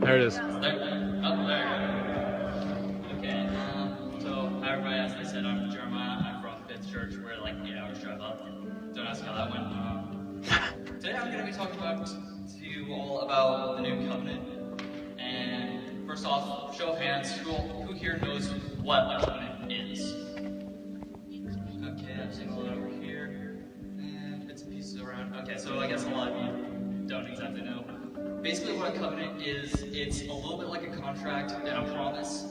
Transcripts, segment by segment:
There it is. There, oh, there you go. Okay, so hi everybody, as I said, I'm Jeremiah. I'm from Fifth Church. We're like 8 hours drive up. Don't ask how that went. Today I'm going to be talking to you all about the New Covenant. And first off, show of hands, who here knows what a covenant is? Okay, I'm seeing a lot over here. And bits and pieces around. Okay, so I guess a lot of you don't exactly know. Basically what a covenant is, it's a little bit like a contract and a promise.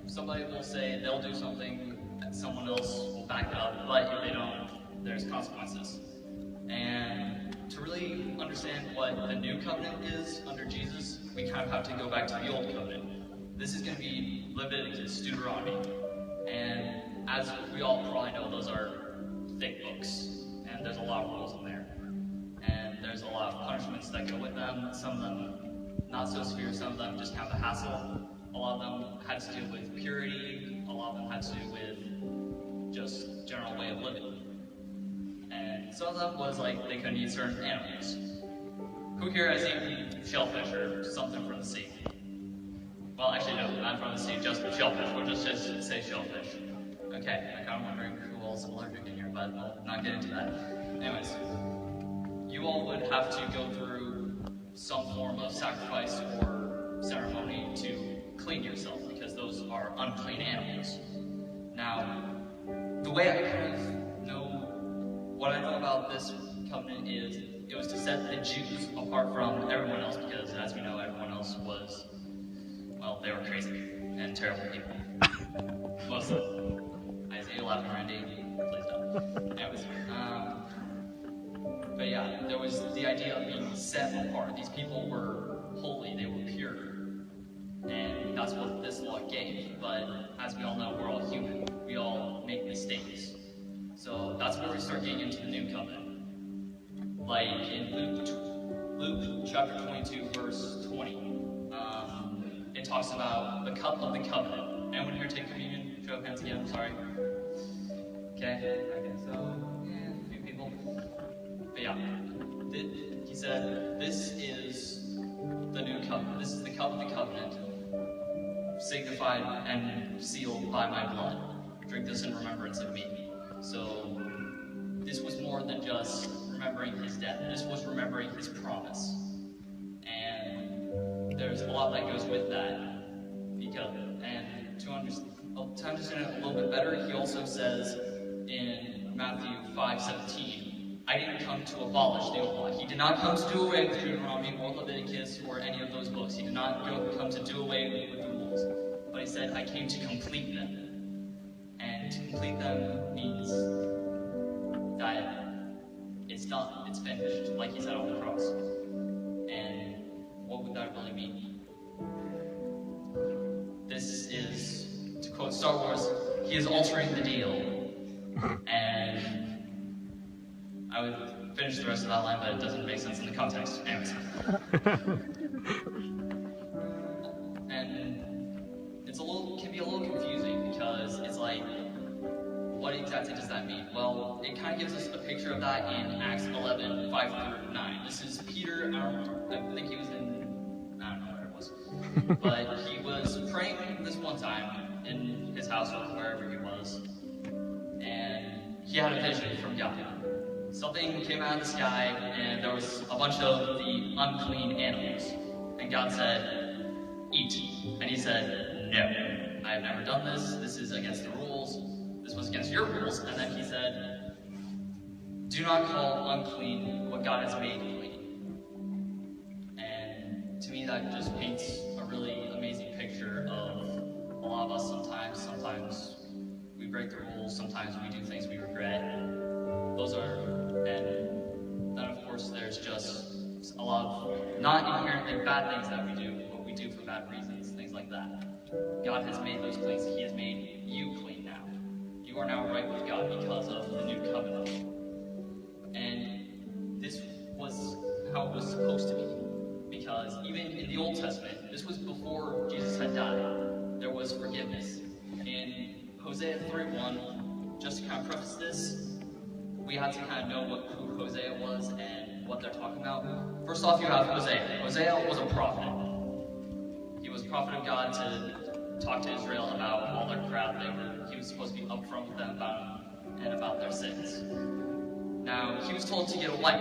Somebody will say they'll do something, and someone else will back it up, but if they don't, there's consequences. And to really understand what the new covenant is under Jesus, we kind of have to go back to the old covenant. This is going to be Leviticus, Deuteronomy, and as we all probably know, those are thick books, and there's a lot of rules in there. And there's a lot of punishments that go with them. Some of them not so severe, some of them just kind of a hassle. A lot of them had to do with purity, a lot of them had to do with just general way of living. And some of them was like they couldn't eat certain animals. Who here has eaten shellfish or something from the sea? Well, actually no, not from the sea, just shellfish. We'll just say shellfish. Okay, I'm kind of wondering who else is allergic in here, but I'll not get into that. Anyways. You all would have to go through some form of sacrifice or ceremony to clean yourself, because those are unclean animals. Now, the way I kind of know what I know about this covenant is it was to set the Jews apart from everyone else, because as we know, everyone else was, well, they were crazy and terrible people. Most of them. Isaiah, laughing, Randy, please don't. Anyways, but yeah, there was the idea of being set apart. These people were holy, they were pure. And that's what this law gave. But as we all know, we're all human. We all make mistakes. So that's where we start getting into the new covenant. Like in Luke chapter 22, verse 20, it talks about the cup of the covenant. Anyone here take communion? Show of hands again, I'm sorry. Okay, so, yeah, a few people. But yeah, he said, this is the new covenant. This is the cup of the covenant, signified and sealed by my blood. Drink this in remembrance of me. So this was more than just remembering his death. This was remembering his promise. And there's a lot that goes with that. And to understand it a little bit better, he also says in Matthew 5:17, I didn't come to abolish the old law. He did not come to do away with Deuteronomy or Leviticus or any of those books. He did not come to do away with the rules. But he said, I came to complete them. And to complete them means that it's done. It's finished, like he said on the cross. And what would that really mean? This is, to quote Star Wars, he is altering the deal. And I would finish the rest of that line, but it doesn't make sense in the context. Anyways. And it can be a little confusing, because it's like, what exactly does that mean? Well, it kind of gives us a picture of that in Acts 11, 5-9. This is Peter, I think he was in, I don't know where it was, but he was praying this one time in his house or wherever he was, and he had a vision from God. Something came out of the sky, and there was a bunch of the unclean animals. And God said, eat. And he said, no, I have never done this. This is against the rules. This was against your rules. And then he said, do not call unclean what God has made clean. And to me, that just paints a really amazing picture of a lot of us sometimes. Sometimes we break the rules. Sometimes we do things we regret. And then of course there's just a lot of not inherently bad things that we do, but we do for bad reasons, things like that. God has made those clean. He has made you clean now. You are now right with God because of the new covenant. And this was how it was supposed to be. Because even in the Old Testament, this was before Jesus had died, there was forgiveness. In Hosea 3:1, just to kind of preface this, we have to kind of know who Hosea was and what they're talking about. First off, you have Hosea. Hosea was a prophet. He was a prophet of God to talk to Israel about all their crap. He was supposed to be upfront with them about their sins. Now, he was told to get a wife.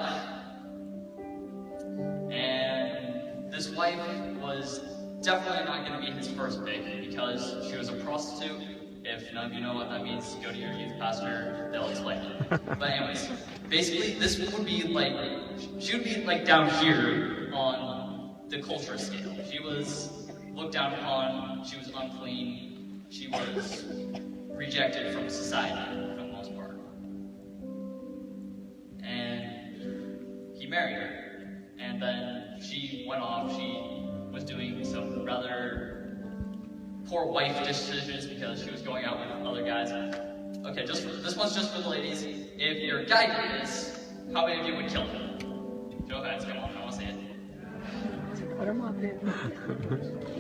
And this wife was definitely not going to be his first pick because she was a prostitute. If none of you know what that means, go to your youth pastor, they'll explain it. But anyways, basically this would be like, she would be like down here on the culture scale. She was looked down upon, she was unclean, she was rejected from society for the most part. And he married her. And then she went off, she was doing some rather poor wife decisions because she was going out with other guys. Okay, this one's just for the ladies. If your guy did this, how many of you would kill him? Show of hands, come on, I want to see it. Put him up there.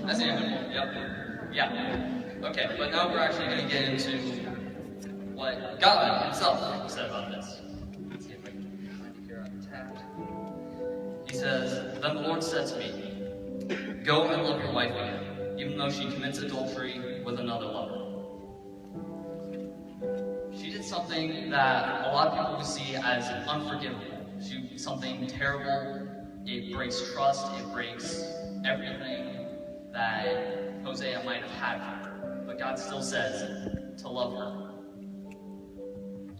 That's the animal, yep. Yeah. Okay, but now we're actually going to get into what God himself said about this. Let's see if I can find it here on the tab. He says, "Then the Lord said to me, go and love your wife again, even though she commits adultery with another lover." She did something that a lot of people would see as unforgivable. She did something terrible. It breaks trust. It breaks everything that Hosea might have had for her. But God still says to love her,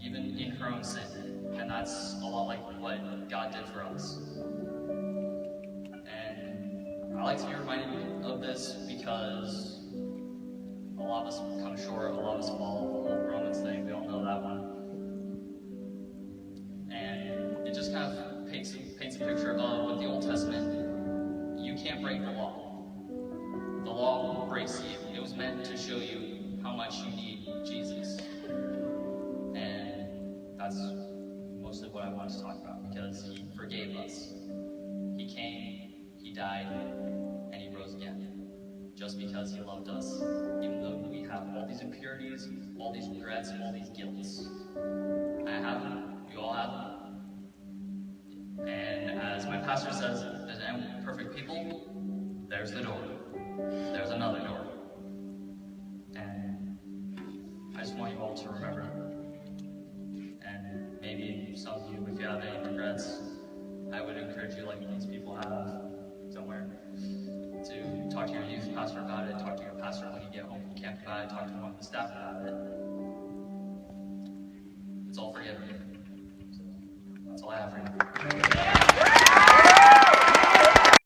even in her own sin. And that's a lot like what God did for us. I like to be reminded of this because a lot of us come short, a lot of us fall. The whole Romans thing, we all know that one. And it just kind of paints a picture of, with the Old Testament, you can't break the law. The law breaks you. It was meant to show you how much you need Jesus. And that's mostly what I wanted to talk about, because he forgave us. He came, he died, and he rose again, just because he loved us, even though we have all these impurities, all these regrets, all these guilts. I have them, you all have them. And as my pastor says, there's imperfect people, there's the door. There's another door. And I just want you all to remember. And maybe some of you, if you have any regrets, I would encourage you, like these people have somewhere, to talk to your youth pastor about it, talk to your pastor when you get home from camp about it, talk to one of the staff about it.